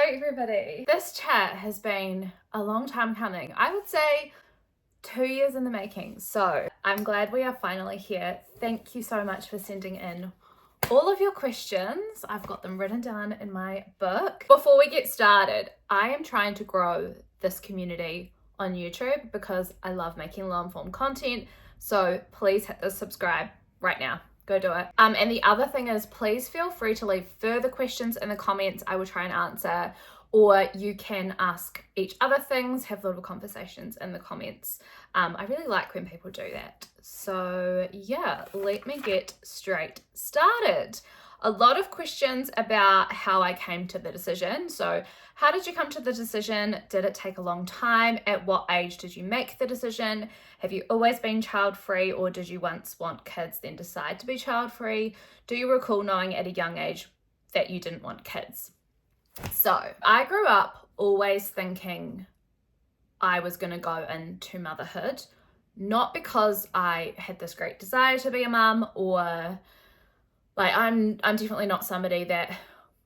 everybody. This chat has been a long time coming. I would say 2 years in the making. So I'm glad we are finally here. Thank you so much for sending in all of your questions. I've got them written down in my book. Before we get started, I am trying to grow this community on YouTube because I love making long form content. So please hit the subscribe right now. Go do it. And the other thing is, please feel free to leave further questions in the comments. I will try and answer, or you can ask each other things, have little conversations in the comments. I really like when people do that. So yeah, let me get straight started. A lot of questions about how I came to the decision. So how did you come to the decision? Did it take a long time? At what age did you make the decision? Have you always been child-free, or did you once want kids then decide to be child-free? Do you recall knowing at a young age that you didn't want kids? So I grew up always thinking I was going to go into motherhood, not because I had this great desire to be a mum, or like I'm definitely not somebody that,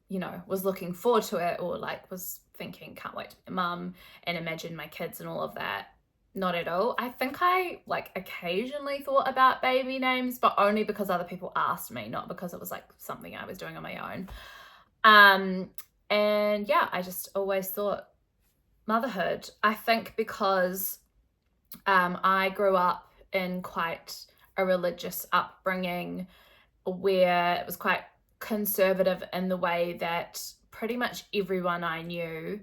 you know, was looking forward to it, or like was thinking can't wait to be a mum and imagine my kids and all of that. Not at all. I think I like occasionally thought about baby names, but only because other people asked me, not because it was like something I was doing on my own. And yeah, I just always thought motherhood. I think because I grew up in quite a religious upbringing where it was quite conservative in the way that pretty much everyone I knew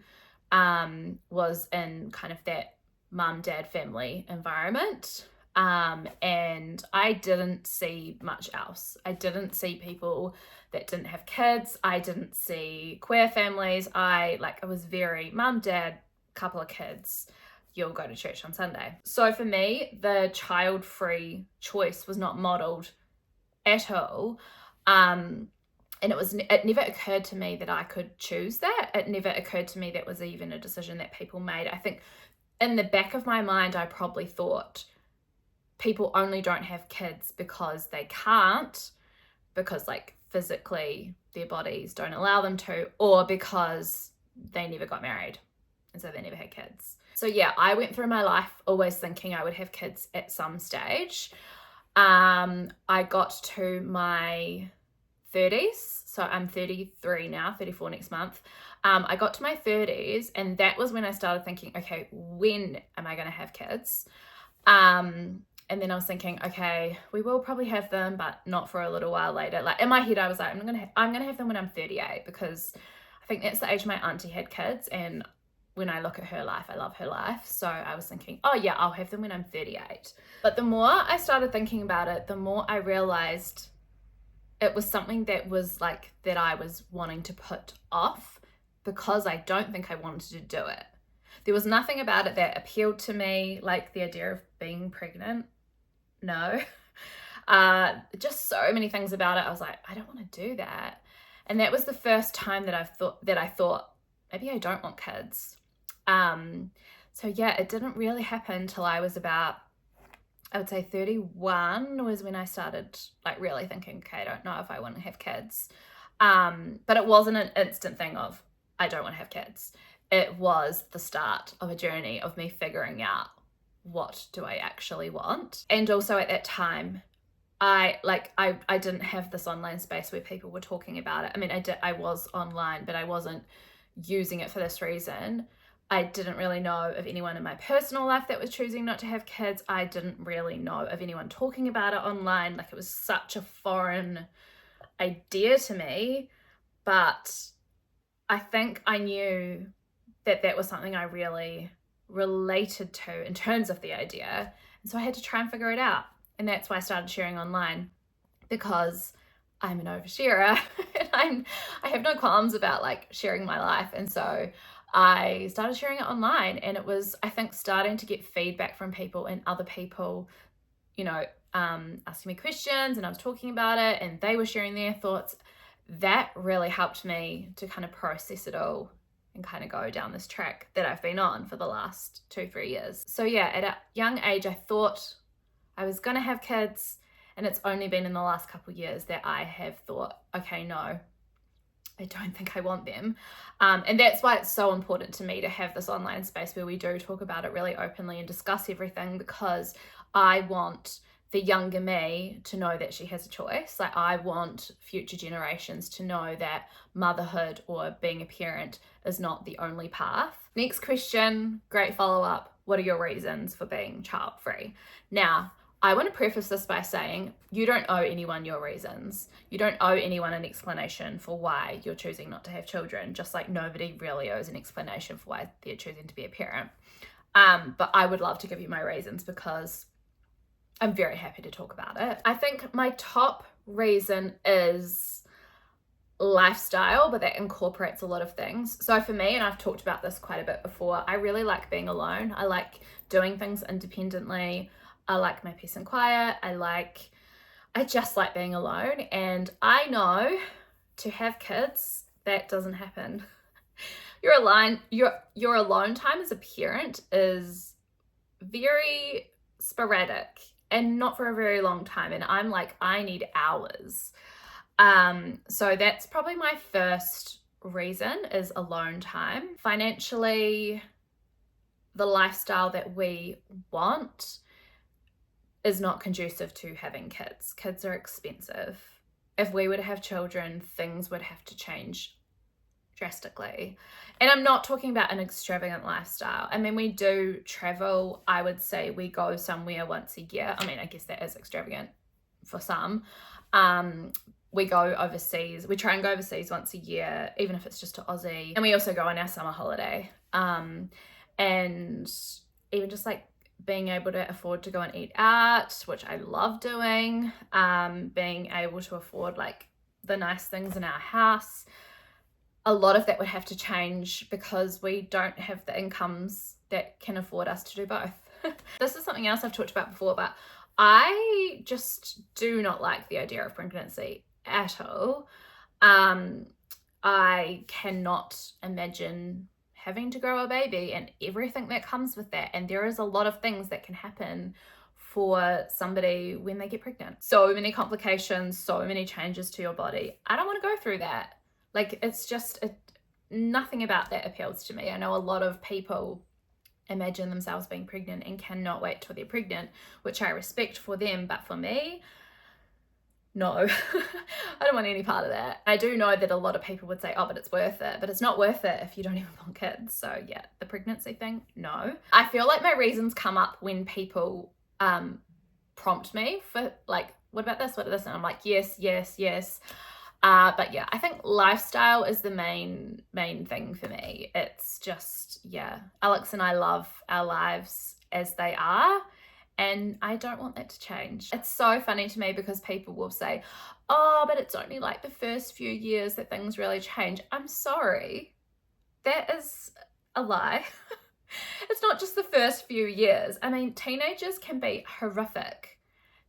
was in kind of that mum, dad, family environment. And I didn't see much else. I didn't see people that didn't have kids. I didn't see queer families. It was very mum, dad, couple of kids, you'll go to church on Sunday. So for me, the child-free choice was not modeled at all. And it never occurred to me that I could choose that. It never occurred to me that was even a decision that people made. I think in the back of my mind, I probably thought people only don't have kids because they can't, because like physically their bodies don't allow them to, or because they never got married and so they never had kids. So yeah, I went through my life always thinking I would have kids at some stage. I got to my 30s, so I'm 33 now, 34 next month. I got to my 30s, and that was when I started thinking, okay, when am I going to have kids? And then I was thinking, okay, we will probably have them, but not for a little while later. Like in my head, I was like, I'm gonna have them when I'm 38, because I think that's the age my auntie had kids, and when I look at her life, I love her life. So I was thinking, oh yeah, I'll have them when I'm 38. But the more I started thinking about it, the more I realized it was something that was like that I was wanting to put off, because I don't think I wanted to do it. There was nothing about it that appealed to me, like the idea of being pregnant. No. Just so many things about it. I was like, I don't want to do that. And that was the first time that I thought maybe I don't want kids. So yeah, it didn't really happen till I was about, I would say 31 was when I started like really thinking, okay, I don't know if I want to have kids. But it wasn't an instant thing of, I don't want to have kids. It was the start of a journey of me figuring out, what do I actually want? And also at that time, I didn't have this online space where people were talking about it. I mean, I was online, but I wasn't using it for this reason. I didn't really know of anyone in my personal life that was choosing not to have kids. I didn't really know of anyone talking about it online. Like, it was such a foreign idea to me, but I think I knew that that was something I really related to in terms of the idea. And so I had to try and figure it out. And that's why I started sharing online, because I'm an oversharer and I have no qualms about like sharing my life. And so I started sharing it online, and it was, I think, starting to get feedback from people, and other people, you know, asking me questions, and I was talking about it and they were sharing their thoughts. That really helped me to kind of process it all and kind of go down this track that I've been on for the last 2-3 years. So yeah, at a young age, I thought I was going to have kids, and it's only been in the last couple of years that I have thought, okay, no, I don't think I want them. And that's why it's so important to me to have this online space where we do talk about it really openly and discuss everything, because I want the younger me to know that she has a choice. Like, I want future generations to know that motherhood or being a parent is not the only path. Next question, great follow-up. What are your reasons for being child-free? Now, I want to preface this by saying you don't owe anyone your reasons. You don't owe anyone an explanation for why you're choosing not to have children, just like nobody really owes an explanation for why they're choosing to be a parent. But I would love to give you my reasons because I'm very happy to talk about it. I think my top reason is lifestyle, but that incorporates a lot of things. So for me, and I've talked about this quite a bit before, I really like being alone. I like doing things independently. I like my peace and quiet. I just like being alone. And I know to have kids, that doesn't happen. Your alone time as a parent is very sporadic and not for a very long time. And I'm like, I need hours. So that's probably my first reason, is alone time. Financially, the lifestyle that we want is not conducive to having kids. Kids are expensive. If we were to have children, things would have to change drastically. And I'm not talking about an extravagant lifestyle. I mean, we do travel. I would say we go somewhere once a year. I mean, I guess that is extravagant for some. We go overseas. We try and go overseas once a year, even if it's just to Aussie. And we also go on our summer holiday. And even just like being able to afford to go and eat out, which I love doing. Being able to afford like the nice things in our house. A lot of that would have to change because we don't have the incomes that can afford us to do both. This is something else I've talked about before, but I just do not like the idea of pregnancy at all. I cannot imagine having to grow a baby and everything that comes with that. And there is a lot of things that can happen for somebody when they get pregnant. So many complications, so many changes to your body. I don't want to go through that. Like, it's just, nothing about that appeals to me. I know a lot of people imagine themselves being pregnant and cannot wait till they're pregnant, which I respect for them, but for me, no. I don't want any part of that. I do know that a lot of people would say, oh, but it's worth it. But it's not worth it if you don't even want kids. So yeah, the pregnancy thing, no. I feel like my reasons come up when people prompt me for like, what about this, what about this? And I'm like, yes, yes, yes. But yeah, I think lifestyle is the main thing for me. It's just, yeah, Alex and I love our lives as they are, and I don't want that to change. It's so funny to me because people will say, oh, but it's only like the first few years that things really change. I'm sorry, that is a lie. It's not just the first few years. I mean, teenagers can be horrific.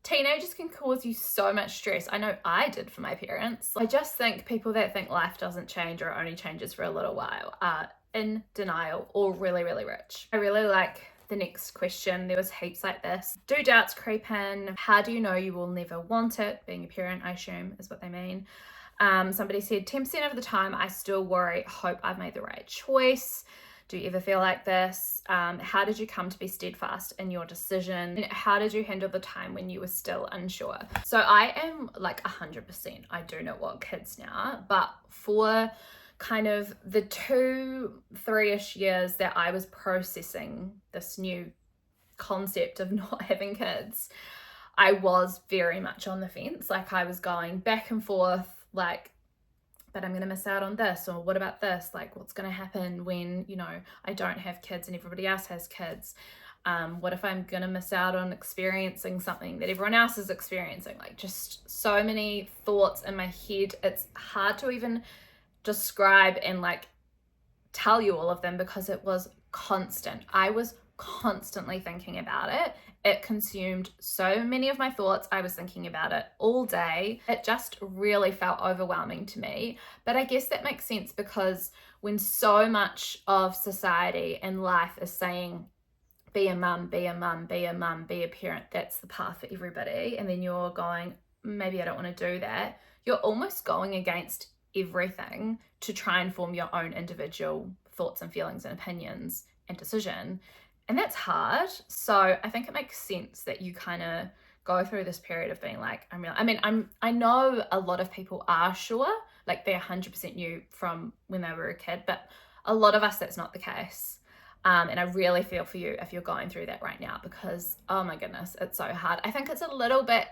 Teenagers can cause you so much stress. I know I did for my parents. I just think people that think life doesn't change or only changes for a little while are in denial or really, really rich. I really like the next question. There was heaps like this. Do doubts creep in? How do you know you will never want it? Being a parent, I assume, is what they mean. Somebody said 10% of the time I still worry, hope I've made the right choice. Do you ever feel like this? How did you come to be steadfast in your decision? And how did you handle the time when you were still unsure? So I am like 100%. I do not want kids now, but for kind of the 2-3-ish years that I was processing this new concept of not having kids, I was very much on the fence. Like, I was going back and forth, like, but I'm going to miss out on this, or what about this? Like, what's going to happen when, you know, I don't have kids and everybody else has kids? What if I'm going to miss out on experiencing something that everyone else is experiencing? Like, just so many thoughts in my head. It's hard to even describe and like tell you all of them because it was constant. I was constantly thinking about it. It consumed so many of my thoughts. I was thinking about it all day. It just really felt overwhelming to me. But I guess that makes sense because when so much of society and life is saying, be a mum, be a mum, be a mum, be a parent, that's the path for everybody. And then you're going, maybe I don't want to do that. You're almost going against everything to try and form your own individual thoughts and feelings and opinions and decision. And that's hard. So I think it makes sense that you kind of go through this period of being like, I know a lot of people are sure, like they're 100% new from when they were a kid, but a lot of us, that's not the case. And I really feel for you if you're going through that right now, because, oh my goodness, it's so hard. I think it's a little bit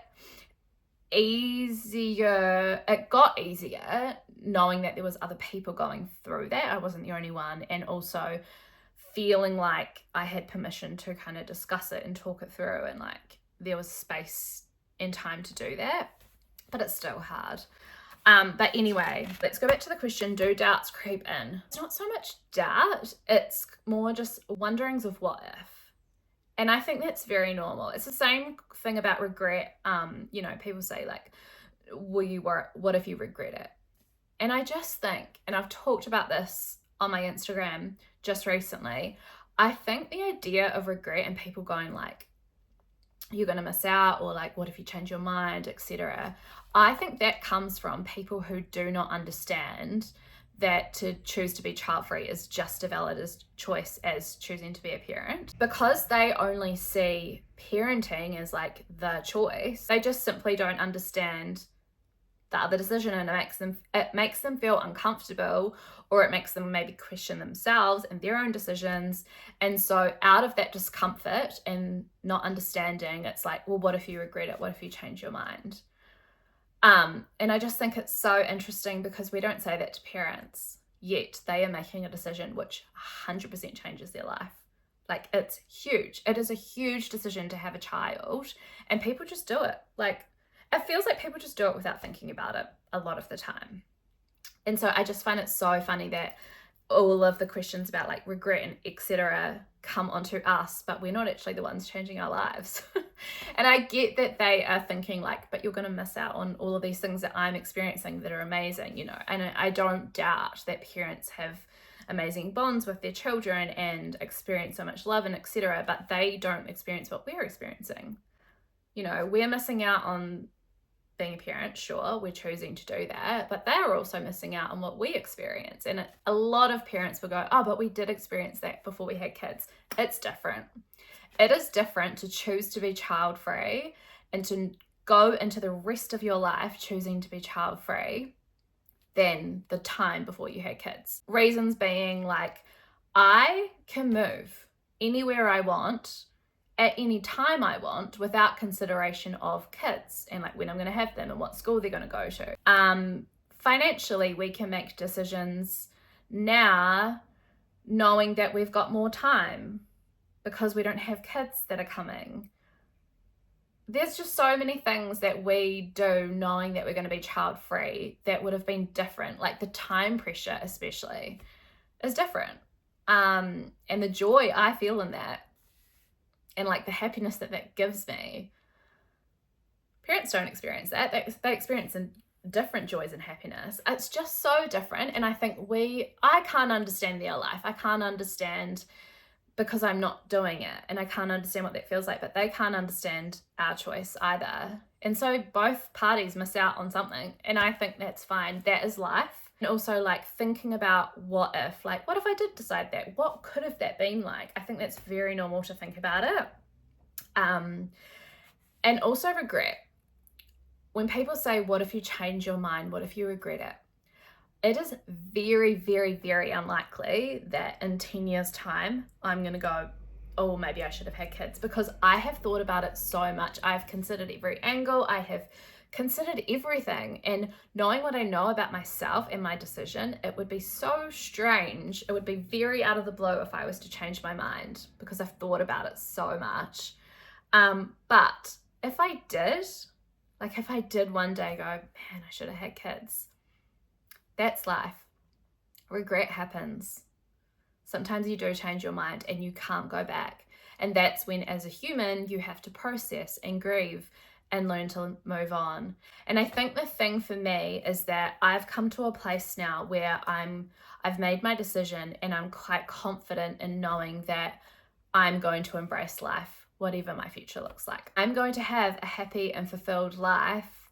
easier. It got easier knowing that there was other people going through that. I wasn't the only one. And also feeling like I had permission to kind of discuss it and talk it through, and like there was space and time to do that. But it's still hard. But anyway, let's go back to the question, do doubts creep in? It's not so much doubt, it's more just wonderings of what if. And I think that's very normal. It's the same thing about regret. People say like, what if you regret it? And I just think, and I've talked about this on my Instagram just recently, I think the idea of regret and people going like, you're going to miss out, or like, what if you change your mind, etc. I think that comes from people who do not understand that to choose to be child-free is just as valid as choice as choosing to be a parent. Because they only see parenting as like the choice, they just simply don't understand the other decision, and it makes them feel uncomfortable, or it makes them maybe question themselves and their own decisions. And so out of that discomfort and not understanding, it's like, well, what if you regret it? What if you change your mind? And I just think it's so interesting because we don't say that to parents, yet they are making a decision which 100% changes their life. Like, it's huge. It is a huge decision to have a child, and people just do it. Like, it feels like people just do it without thinking about it a lot of the time. And so I just find it so funny that all of the questions about like regret and etc. come onto us, but we're not actually the ones changing our lives. And I get that they are thinking like, but you're going to miss out on all of these things that I'm experiencing that are amazing, and I don't doubt that parents have amazing bonds with their children and experience so much love and etc., but they don't experience what we're experiencing. We're missing out on being a parent, sure, we're choosing to do that, but they are also missing out on what we experience. And a lot of parents will go, oh, but we did experience that before we had kids. It's different. It is different to choose to be child-free and to go into the rest of your life choosing to be child-free than the time before you had kids. Reasons being like, I can move anywhere I want at any time I want without consideration of kids and like when I'm going to have them and what school they're going to go to. Financially, we can make decisions now knowing that we've got more time because we don't have kids that are coming. There's just so many things that we do knowing that we're going to be child-free that would have been different. Like the time pressure especially is different. And the joy I feel in that, and like the happiness that gives me, parents don't experience that. They experience different joys and happiness. It's just so different. And I think I can't understand their life. I can't understand because I'm not doing it, and I can't understand what that feels like, but they can't understand our choice either. And so both parties miss out on something, and I think that's fine. That is life. And also like thinking about what if I did decide that? What could have that been like? I think that's very normal to think about it. And also regret. When people say, what if you change your mind? What if you regret it? It is very, very, very unlikely that in 10 years' time, I'm going to go, oh, maybe I should have had kids, because I have thought about it so much. I've considered every angle. I have considered everything, and knowing what I know about myself and my decision, it would be so strange. It would be very out of the blue if I was to change my mind, because I've thought about it so much. But if I did one day go, man, I should have had kids, that's life. Regret happens. Sometimes you do change your mind and you can't go back. And that's when, as a human, you have to process and grieve and learn to move on. And I think the thing for me is that I've come to a place now where I've made my decision, and I'm quite confident in knowing that I'm going to embrace life, whatever my future looks like. I'm going to have a happy and fulfilled life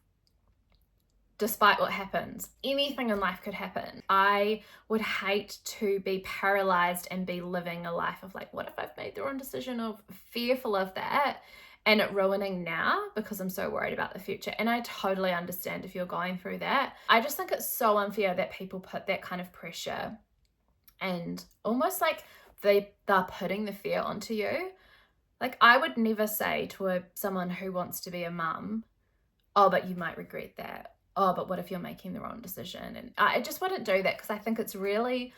despite what happens. Anything in life could happen. I would hate to be paralyzed and be living a life of like, what if I've made the wrong decision, of fearful of that and it ruining now because I'm so worried about the future. And I totally understand if you're going through that. I just think it's so unfair that people put that kind of pressure and almost like they're putting the fear onto you. Like, I would never say to someone who wants to be a mum, oh, but you might regret that. Oh, but what if you're making the wrong decision? And I just wouldn't do that because I think it's really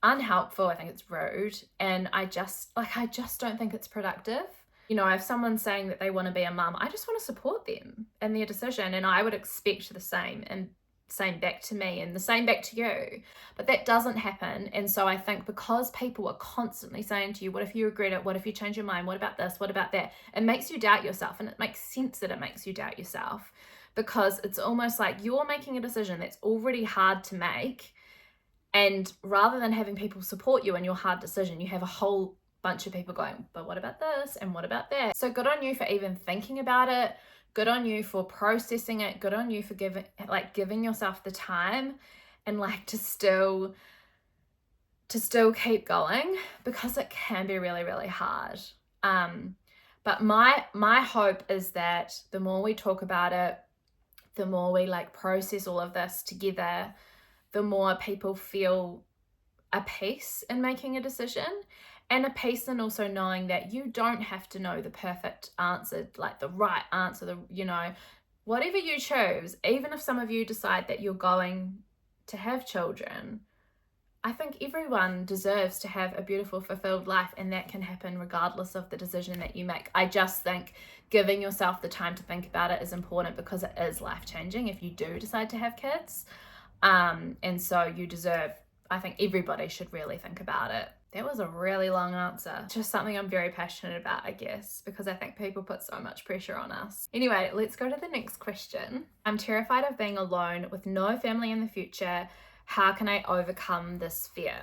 unhelpful. I think it's rude. And I just don't think it's productive. You know, if someone's saying that they want to be a mum, I just want to support them in their decision. And I would expect the same, and same back to me and the same back to you. But that doesn't happen. And so I think because people are constantly saying to you, what if you regret it? What if you change your mind? What about this? What about that? It makes you doubt yourself. And it makes sense that it makes you doubt yourself, because it's almost like you're making a decision that's already hard to make. And rather than having people support you in your hard decision, you have a whole bunch of people going, but what about this? And what about that? So good on you for even thinking about it. Good on you for processing it. Good on you for giving yourself the time and like to still keep going, because it can be really, really hard. But my hope is that the more we talk about it, the more we like process all of this together, the more people feel a peace in making a decision, and a peace in also knowing that you don't have to know the perfect answer, like the right answer, whatever you choose. Even if some of you decide that you're going to have children, I think everyone deserves to have a beautiful, fulfilled life, and that can happen regardless of the decision that you make. I just think giving yourself the time to think about it is important, because it is life-changing if you do decide to have kids. And so you deserve, I think everybody should really think about it. That was a really long answer. Just something I'm very passionate about, I guess, because I think people put so much pressure on us. Anyway, let's go to the next question. I'm terrified of being alone with no family in the future. How can I overcome this fear?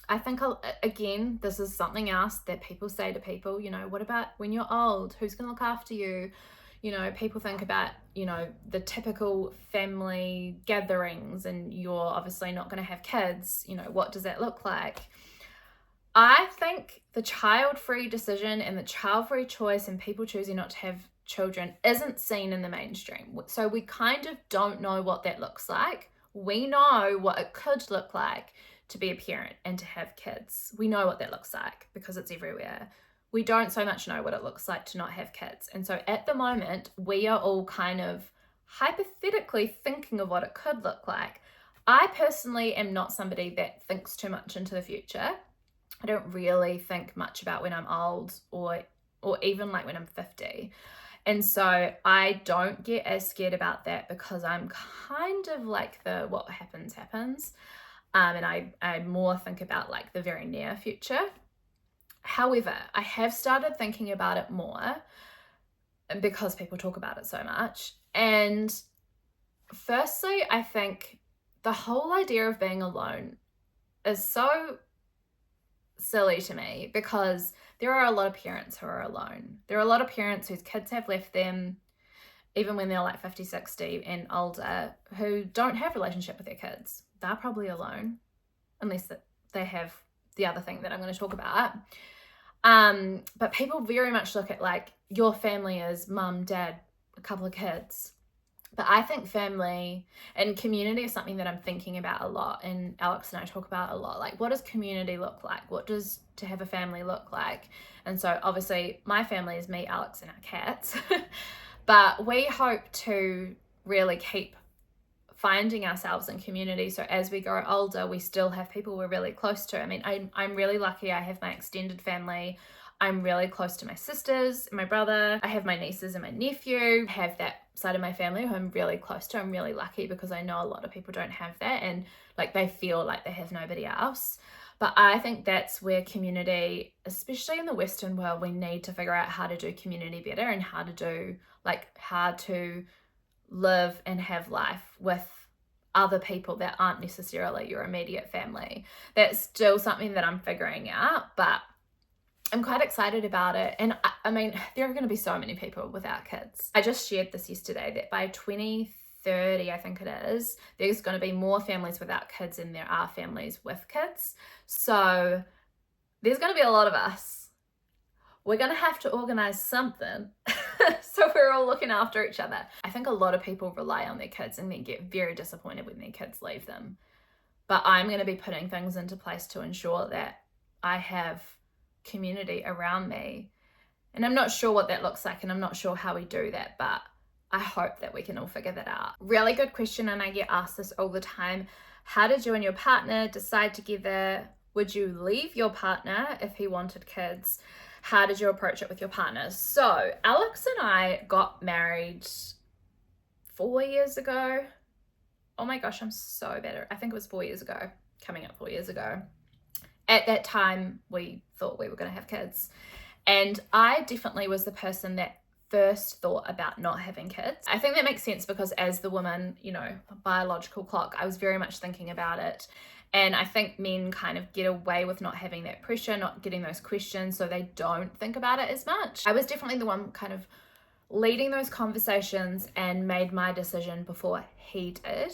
I think, again, this is something else that people say to people, what about when you're old? Who's going to look after you? People think about, the typical family gatherings, and you're obviously not going to have kids. What does that look like? I think the child-free decision and the child-free choice and people choosing not to have children isn't seen in the mainstream. So we kind of don't know what that looks like. We know what it could look like to be a parent and to have kids. We know what that looks like because it's everywhere. We don't so much know what it looks like to not have kids. And so at the moment, we are all kind of hypothetically thinking of what it could look like. I personally am not somebody that thinks too much into the future. I don't really think much about when I'm old or even like when I'm 50. And so I don't get as scared about that, because I'm kind of like what happens. And I more think about like the very near future. However, I have started thinking about it more because people talk about it so much. And firstly, I think the whole idea of being alone is so silly to me, because there are a lot of parents who are alone. There are a lot of parents whose kids have left them, even when they're like 50, 60 and older, who don't have a relationship with their kids. They're probably alone, unless they have the other thing that I'm going to talk about. But people very much look at like your family is mum, dad, a couple of kids. But I think family and community is something that I'm thinking about a lot, and Alex and I talk about a lot. Like, what does community look like? What does to have a family look like? And so obviously my family is me, Alex, and our cats. But we hope to really keep finding ourselves in community. So as we grow older, we still have people we're really close to. I mean, I'm really lucky. I have my extended family. I'm really close to my sisters, my brother. I have my nieces and my nephew. I have that side of my family who I'm really close to. I'm really lucky, because I know a lot of people don't have that, and like they feel like they have nobody else. But I think that's where community, especially in the Western world, we need to figure out how to do community better, and how to live and have life with other people that aren't necessarily your immediate family. That's still something that I'm figuring out, but I'm quite excited about it. And I mean, there are going to be so many people without kids. I just shared this yesterday that by 2030, 2030, I think it is, there's going to be more families without kids than there are families with kids. So there's going to be a lot of us. We're going to have to organize something so we're all looking after each other. I think a lot of people rely on their kids and then get very disappointed when their kids leave them. But I'm going to be putting things into place to ensure that I have community around me. And I'm not sure what that looks like, and I'm not sure how we do that, but I hope that we can all figure that out. Really good question, and I get asked this all the time. How did you and your partner decide together? Would you leave your partner if he wanted kids? How did you approach it with your partner? So Alex and I got married 4 years ago. Oh my gosh, I'm so bad. I think it was 4 years ago, coming up 4 years ago. At that time, we thought we were going to have kids. And I definitely was the person that first thought about not having kids. I think that makes sense because as the woman, you know, biological clock, I was very much thinking about it. And I think men kind of get away with not having that pressure, not getting those questions, so they don't think about it as much. I was definitely the one kind of leading those conversations and made my decision before he did.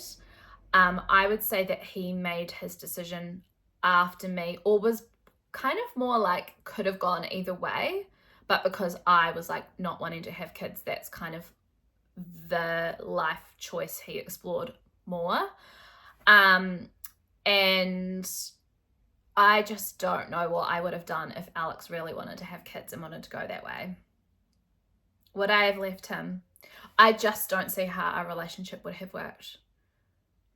I would say that he made his decision after me, or was kind of more like could have gone either way, but because I was like not wanting to have kids, that's kind of the life choice he explored more. And I just don't know what I would have done if Alex really wanted to have kids and wanted to go that way. Would I have left him? I just don't see how our relationship would have worked.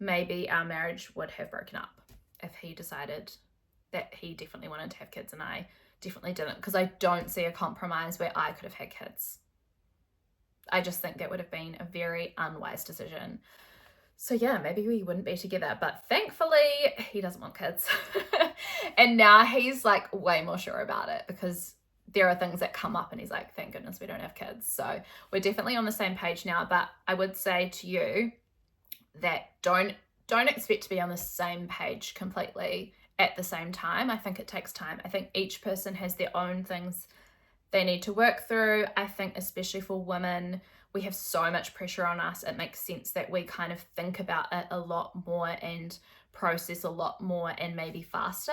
Maybe our marriage would have broken up if he decided that he definitely wanted to have kids and I definitely didn't, because I don't see a compromise where I could have had kids. I just think that would have been a very unwise decision. So yeah, maybe we wouldn't be together, but thankfully he doesn't want kids. And now he's like way more sure about it because there are things that come up and he's like, thank goodness we don't have kids. So we're definitely on the same page now, but I would say to you that don't expect to be on the same page completely at the same time. I think it takes time. I think each person has their own things they need to work through. I think especially for women, we have so much pressure on us. It makes sense that we kind of think about it a lot more and process a lot more and maybe faster.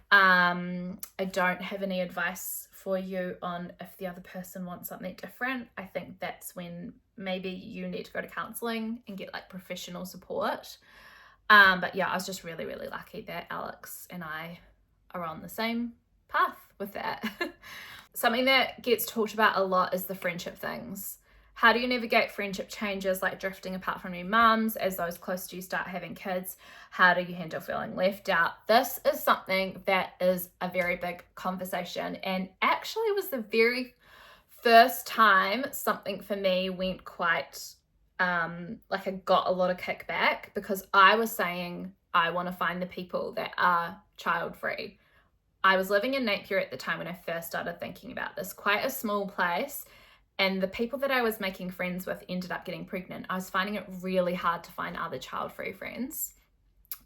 I don't have any advice for you on if the other person wants something different. I think that's when maybe you need to go to counseling and get like professional support. But yeah, I was just really, really lucky that Alex and I are on the same path with that. Something that gets talked about a lot is the friendship things. How do you navigate friendship changes like drifting apart from your mums as those close to you start having kids? How do you handle feeling left out? This is something that is a very big conversation, and actually was the very first time something for me went quite like I got a lot of kickback, because I was saying I want to find the people that are child free. I was living in Napier at the time when I first started thinking about this, quite a small place. And the people that I was making friends with ended up getting pregnant. I was finding it really hard to find other child-free friends,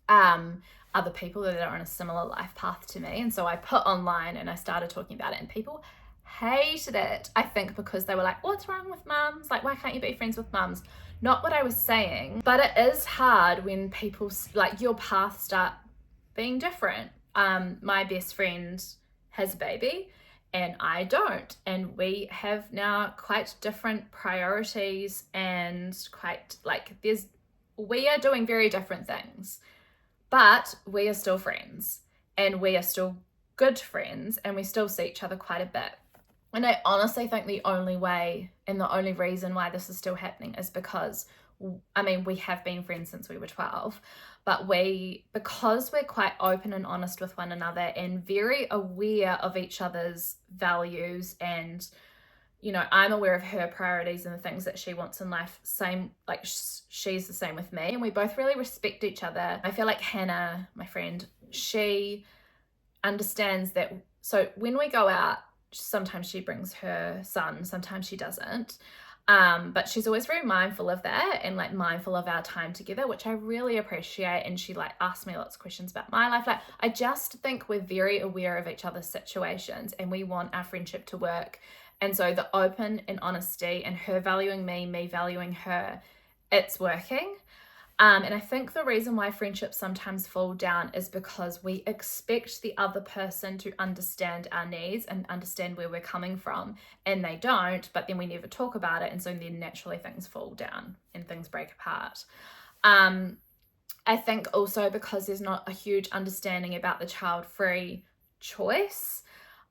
other people that are on a similar life path to me. And so I put online and I started talking about it, and people hated it. I think because they were like, what's wrong with mums? Like, why can't you be friends with mums? Not what I was saying, but it is hard when people, like, your paths start being different. My best friend has a baby and I don't, and we have now quite different priorities and quite like we are doing very different things, but we are still friends and we are still good friends and we still see each other quite a bit. And I honestly think the only way and the only reason why this is still happening is because, I mean, we have been friends since we were 12, but because we're quite open and honest with one another and very aware of each other's values, and, you know, I'm aware of her priorities and the things that she wants in life, same, like she's the same with me, and we both really respect each other. I feel like Hannah, my friend, she understands that. So when we go out, sometimes she brings her son, sometimes she doesn't. But she's always very mindful of that and like mindful of our time together, which I really appreciate. And she like asks me lots of questions about my life. Like, I just think we're very aware of each other's situations and we want our friendship to work. And so the open and honesty and her valuing me, me valuing her, it's working. And I think the reason why friendships sometimes fall down is because we expect the other person to understand our needs and understand where we're coming from, and they don't, but then we never talk about it, and so then naturally things fall down and things break apart. I think also because there's not a huge understanding about the child-free choice,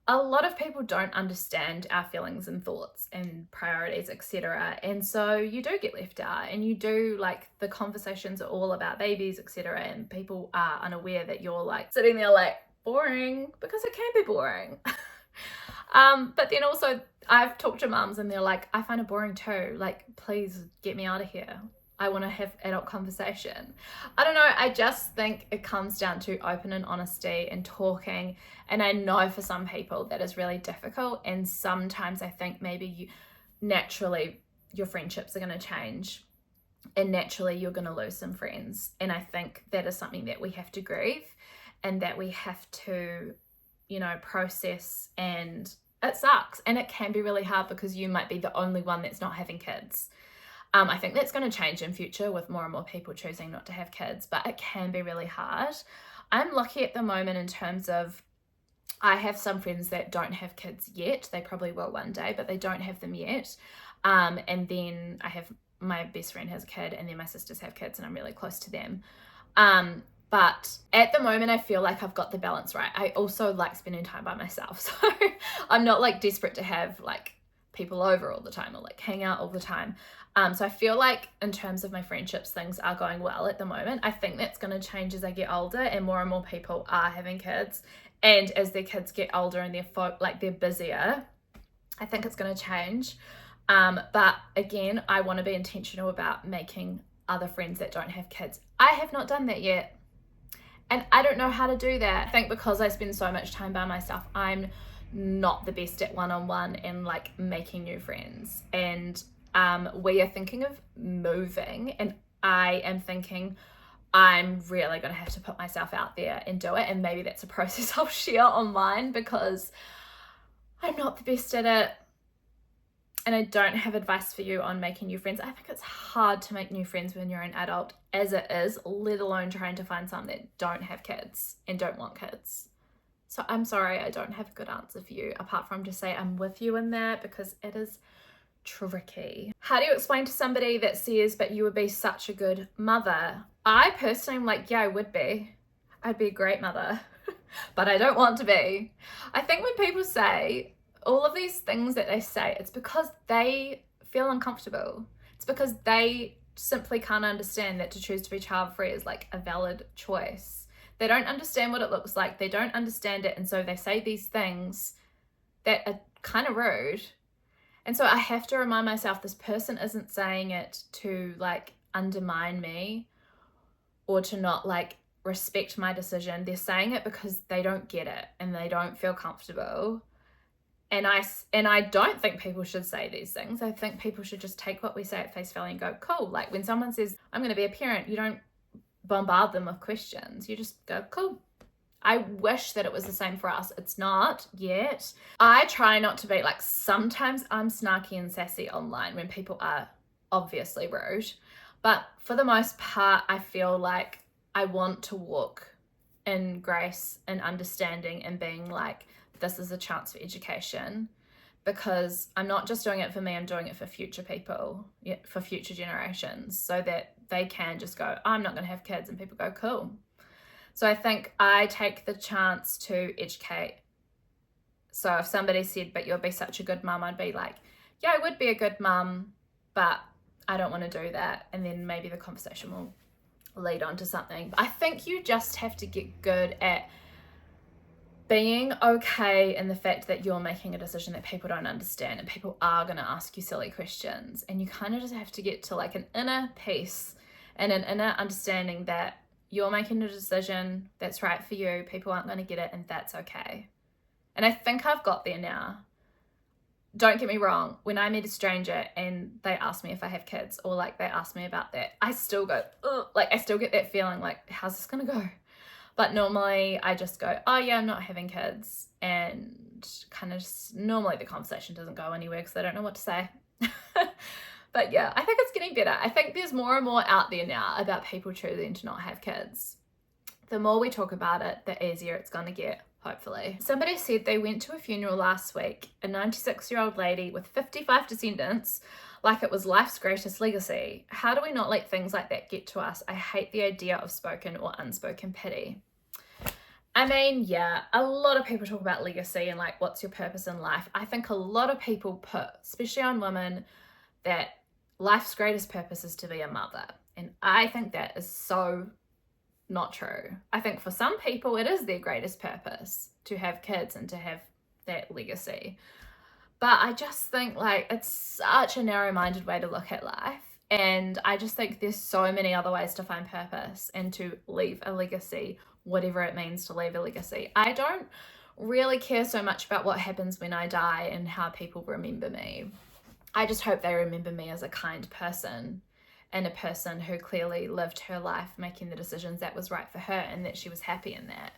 a lot of people don't understand our feelings and thoughts and priorities, etc. And so you do get left out, and you do, like, the conversations are all about babies, etc. And people are unaware that you're like sitting there like, boring, because it can be boring. But then also I've talked to mums and they're like, I find it boring too. Like, please get me out of here. I want to have adult conversation. I don't know. I just think it comes down to open and honesty and talking. And I know for some people that is really difficult. And sometimes I think maybe naturally your friendships are going to change, and naturally you're going to lose some friends. And I think that is something that we have to grieve and that we have to, process. And it sucks. And it can be really hard because you might be the only one that's not having kids. I think that's going to change in future with more and more people choosing not to have kids, but it can be really hard. I'm lucky at the moment in terms of I have some friends that don't have kids yet. They probably will one day, but they don't have them yet. And then I have my best friend has a kid, and then my sisters have kids, and I'm really close to them. But at the moment, I feel like I've got the balance right. I also like spending time by myself. So I'm not like desperate to have like people over all the time or like hang out all the time. So I feel like in terms of my friendships, things are going well at the moment. I think that's going to change as I get older and more people are having kids. And as their kids get older and they're busier, I think it's going to change. But again, I want to be intentional about making other friends that don't have kids. I have not done that yet. And I don't know how to do that. I think because I spend so much time by myself, I'm not the best at one-on-one and like making new friends. And we are thinking of moving, and I am thinking I'm really going to have to put myself out there and do it. And maybe that's a process I'll share online because I'm not the best at it. And I don't have advice for you on making new friends. I think it's hard to make new friends when you're an adult as it is, let alone trying to find some that don't have kids and don't want kids. So I'm sorry, I don't have a good answer for you apart from to say I'm with you in that, because it is tricky. How do you explain to somebody that says, but you would be such a good mother? I personally am like, yeah, I would be. I'd be a great mother, but I don't want to be. I think when people say all of these things that they say, it's because they feel uncomfortable. It's because they simply can't understand that to choose to be child-free is like a valid choice. They don't understand what it looks like. They don't understand it. And so they say these things that are kind of rude. And so I have to remind myself, this person isn't saying it to like undermine me or to not like respect my decision. They're saying it because they don't get it and they don't feel comfortable. And I don't think people should say these things. I think people should just take what we say at face value and go, cool. Like when someone says, I'm going to be a parent, you don't bombard them with questions. You just go, cool. I wish that it was the same for us. It's not yet. I try not to be like, sometimes I'm snarky and sassy online when people are obviously rude. But for the most part, I feel like I want to walk in grace and understanding and being like, this is a chance for education, because I'm not just doing it for me, I'm doing it for future people, for future generations, so that they can just go, I'm not going to have kids, and people go, cool. So I think I take the chance to educate. So if somebody said, but you'll be such a good mum, I'd be like, yeah, I would be a good mum, but I don't want to do that. And then maybe the conversation will lead on to something. I think you just have to get good at being okay in the fact that you're making a decision that people don't understand, and people are going to ask you silly questions, and you kind of just have to get to like an inner peace and an inner understanding that you're making a decision that's right for you. People aren't going to get it, and that's okay. And I think I've got there now. Don't get me wrong, when I meet a stranger and they ask me if I have kids, or like they ask me about that, I still go, ugh, like I still get that feeling like, how's this going to go? But normally I just go, oh yeah, I'm not having kids. And kind of just, normally the conversation doesn't go anywhere because I don't know what to say. But yeah, I think it's getting better. I think there's more and more out there now about people choosing to not have kids. The more we talk about it, the easier it's going to get, hopefully. Somebody said they went to a funeral last week, a 96-year-old lady with 55 descendants, like it was life's greatest legacy. How do we not let things like that get to us? I hate the idea of spoken or unspoken pity. I mean, yeah, a lot of people talk about legacy and like, what's your purpose in life? I think a lot of people put, especially on women, that life's greatest purpose is to be a mother. And I think that is so not true. I think for some people, it is their greatest purpose to have kids and to have that legacy. But I just think like it's such a narrow-minded way to look at life. And I just think there's so many other ways to find purpose and to leave a legacy, whatever it means to leave a legacy. I don't really care so much about what happens when I die and how people remember me. I just hope they remember me as a kind person and a person who clearly lived her life making the decisions that was right for her and that she was happy in that.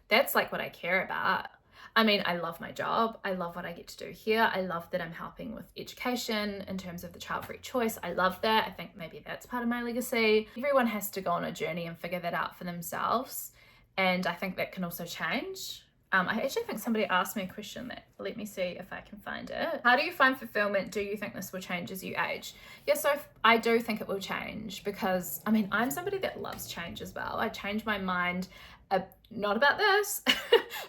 That's like what I care about. I mean, I love my job. I love what I get to do here. I love that I'm helping with education in terms of the child-free choice. I love that. I think maybe that's part of my legacy. Everyone has to go on a journey and figure that out for themselves. And I think that can also change. I actually think somebody asked me a question that, let me see if I can find it. How do you find fulfillment? Do you think this will change as you age? Yeah, so I do think it will change because, I mean, I'm somebody that loves change as well. I change my mind, not about this,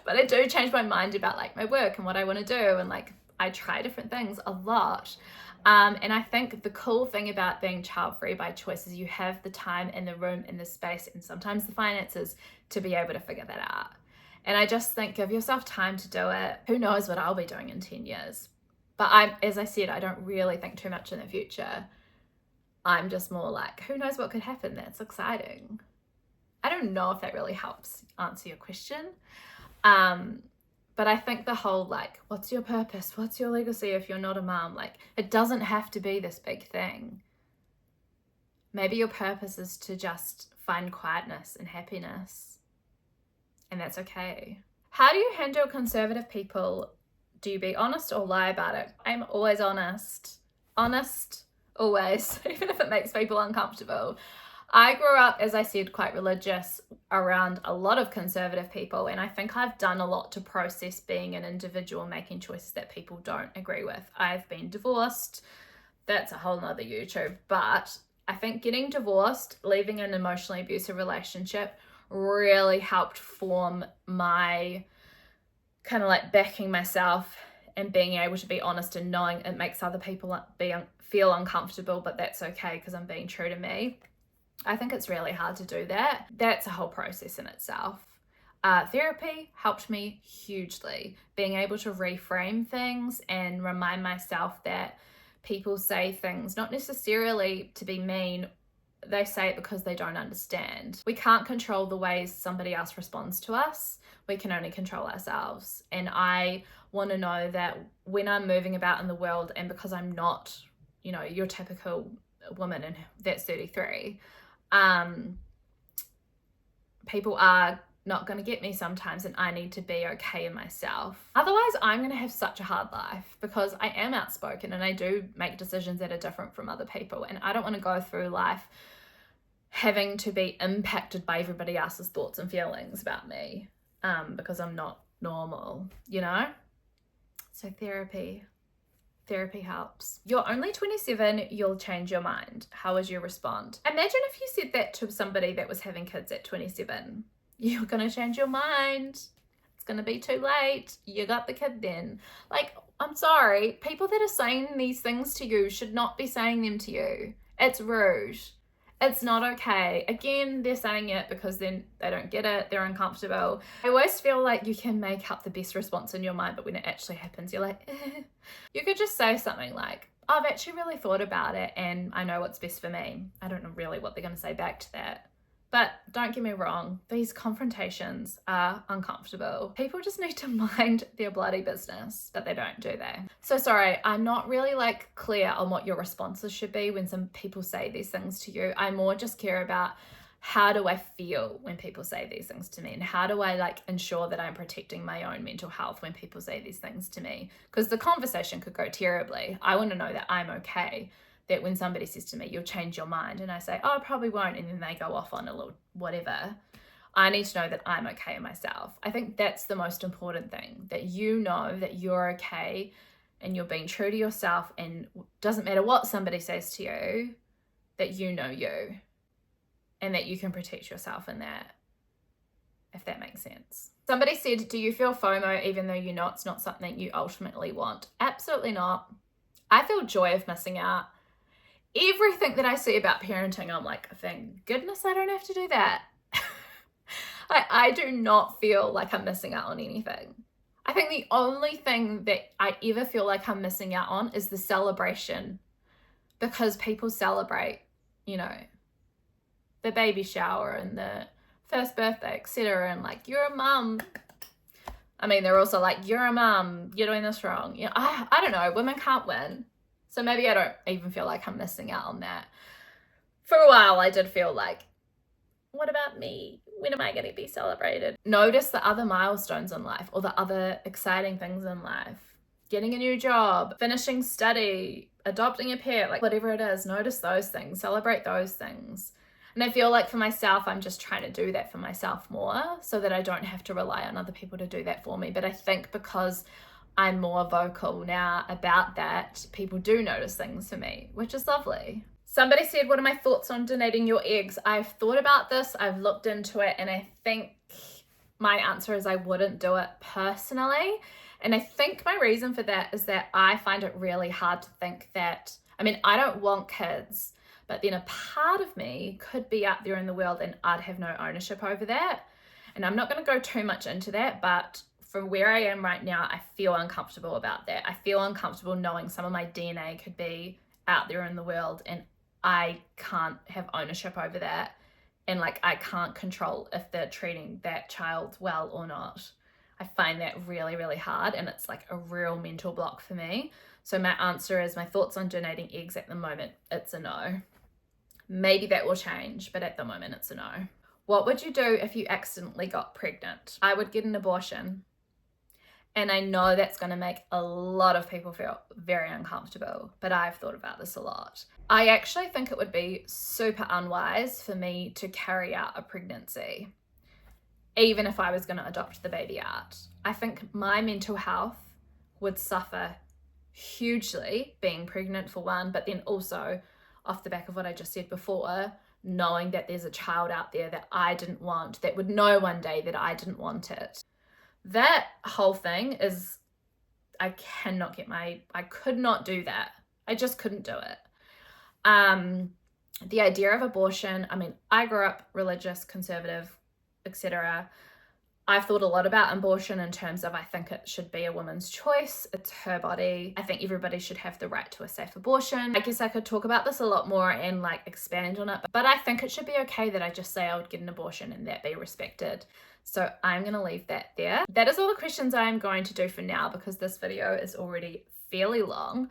but I do change my mind about like my work and what I want to do. And like, I try different things a lot. And I think the cool thing about being child-free by choice is you have the time and the room and the space and sometimes the finances to be able to figure that out. And I just think, give yourself time to do it. Who knows what I'll be doing in 10 years. But as I said, I don't really think too much in the future. I'm just more like, who knows what could happen? That's exciting. I don't know if that really helps answer your question. But I think the whole like, what's your purpose? What's your legacy if you're not a mom? Like, it doesn't have to be this big thing. Maybe your purpose is to just find quietness and happiness. And that's okay. How do you handle conservative people? Do you be honest or lie about it? I'm always honest. Honest, always, even if it makes people uncomfortable. I grew up, as I said, quite religious around a lot of conservative people, and I think I've done a lot to process being an individual making choices that people don't agree with. I've been divorced. That's a whole nother YouTube. But I think getting divorced, leaving an emotionally abusive relationship, really helped form my kind of like backing myself and being able to be honest and knowing it makes other people feel uncomfortable, but that's okay because I'm being true to me. I think it's really hard to do that. That's a whole process in itself. Therapy helped me hugely. Being able to reframe things and remind myself that people say things not necessarily to be mean. They say it because they don't understand. We can't control the ways somebody else responds to us. We can only control ourselves. And I want to know that when I'm moving about in the world, and because I'm not, your typical woman and that's 33, people are not going to get me sometimes, and I need to be okay in myself. Otherwise, I'm going to have such a hard life because I am outspoken and I do make decisions that are different from other people. And I don't want to go through life having to be impacted by everybody else's thoughts and feelings about me because I'm not normal, So therapy helps. You're only 27, you'll change your mind. How would you respond? Imagine if you said that to somebody that was having kids at 27. You're going to change your mind. It's going to be too late. You got the kid then. Like, I'm sorry. People that are saying these things to you should not be saying them to you. It's rude. It's not okay. Again, they're saying it because then they don't get it. They're uncomfortable. I always feel like you can make up the best response in your mind, but when it actually happens, you're like, You could just say something like, I've actually really thought about it and I know what's best for me. I don't know really what they're going to say back to that. But don't get me wrong, these confrontations are uncomfortable. People just need to mind their bloody business, but they don't, do they? So sorry, I'm not really clear on what your responses should be when some people say these things to you. I more just care about how do I feel when people say these things to me, and how do I ensure that I'm protecting my own mental health when people say these things to me? Because the conversation could go terribly. I want to know that I'm okay. that when somebody says to me, you'll change your mind, and I say, oh, I probably won't, and then they go off on a little whatever, I need to know that I'm okay in myself. I think that's the most important thing, that you know that you're okay and you're being true to yourself, and doesn't matter what somebody says to you, that you know you, and that you can protect yourself in that, if that makes sense. Somebody said, do you feel FOMO even though you know it's not something you ultimately want? Absolutely not. I feel joy of missing out. Everything that I see about parenting, I'm like, thank goodness I don't have to do that. I do not feel like I'm missing out on anything. I think the only thing that I ever feel like I'm missing out on is the celebration, because people celebrate, you know, the baby shower and the first birthday, etc. And like, you're a mum. I mean, they're also like, you're a mum, you're doing this wrong. You know, I don't know, women can't win. So maybe I don't even feel like I'm missing out on that. For a while, I did feel like, what about me? When am I going to be celebrated? Notice the other milestones in life, or the other exciting things in life. Getting a new job, finishing study, adopting a pet, like whatever it is, notice those things, celebrate those things. And I feel like for myself, I'm just trying to do that for myself more, so that I don't have to rely on other people to do that for me. But I think because I'm more vocal now about that, people do notice things for me, which is lovely. Somebody said, what are my thoughts on donating your eggs? I've thought about this, I've looked into it, and I think my answer is I wouldn't do it personally. And I think my reason for that is that I find it really hard to think that, I mean, I don't want kids, but then a part of me could be out there in the world and I'd have no ownership over that. And I'm not going to go too much into that, but from where I am right now, I feel uncomfortable about that. I feel uncomfortable knowing some of my DNA could be out there in the world, and I can't have ownership over that. And like, I can't control if they're treating that child well or not. I find that really, really hard, and it's like a real mental block for me. So my answer is, my thoughts on donating eggs at the moment, it's a no. Maybe that will change, but at the moment it's a no. What would you do if you accidentally got pregnant? I would get an abortion. And I know that's going to make a lot of people feel very uncomfortable, but I've thought about this a lot. I actually think it would be super unwise for me to carry out a pregnancy, even if I was going to adopt the baby out. I think my mental health would suffer hugely being pregnant, for one, but then also off the back of what I just said before, knowing that there's a child out there that I didn't want, that would know one day that I didn't want it. That whole thing is, I could not do that. I just couldn't do it. The idea of abortion, I mean, I grew up religious, conservative, etc. I've thought a lot about abortion in terms of, I think it should be a woman's choice. It's her body. I think everybody should have the right to a safe abortion. I guess I could talk about this a lot more and like expand on it, but I think it should be okay that I just say I would get an abortion and that be respected. So I'm going to leave that there. That is all the questions I'm going to do for now, because this video is already fairly long.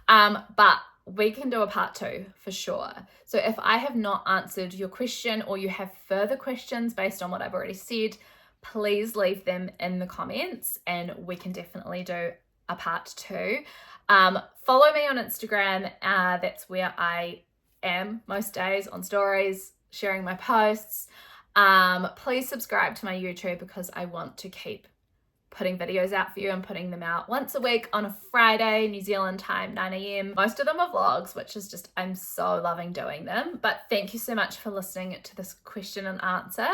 But we can do a part 2 for sure. So if I have not answered your question, or you have further questions based on what I've already said, please leave them in the comments and we can definitely do a part 2. Follow me on Instagram. That's where I am most days, on stories, sharing my posts. Please subscribe to my YouTube, because I want to keep putting videos out for you and putting them out once a week on a Friday, New Zealand time, 9 a.m. Most of them are vlogs, which is just, I'm so loving doing them. But thank you so much for listening to this question and answer.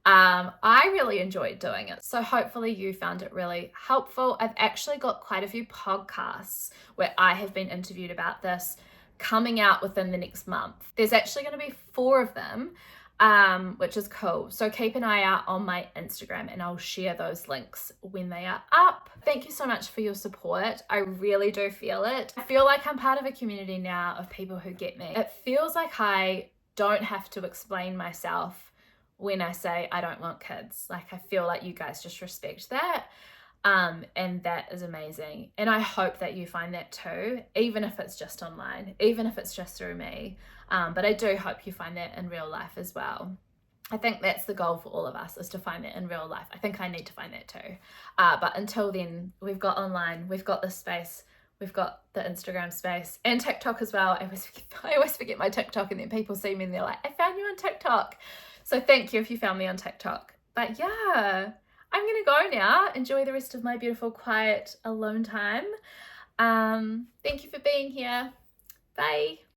I really enjoyed doing it, so hopefully you found it really helpful. I've actually got quite a few podcasts where I have been interviewed about this coming out within the next month. There's actually going to be 4 of them, which is cool. So keep an eye out on my Instagram and I'll share those links when they are up. Thank you so much for your support. I really do feel it. I feel like I'm part of a community now of people who get me. It feels like I don't have to explain myself when I say I don't want kids. Like, I feel like you guys just respect that. And that is amazing. And I hope that you find that too, even if it's just online, even if it's just through me. But I do hope you find that in real life as well. I think that's the goal for all of us, is to find that in real life. I think I need to find that too. But until then, we've got online, we've got this space we've got the Instagram space and TikTok as well. I always forget my TikTok, and then people see me and they're like, I found you on TikTok. So thank you if you found me on TikTok. But yeah, I'm gonna go now. Enjoy the rest of my beautiful, quiet, alone time. Thank you for being here. Bye.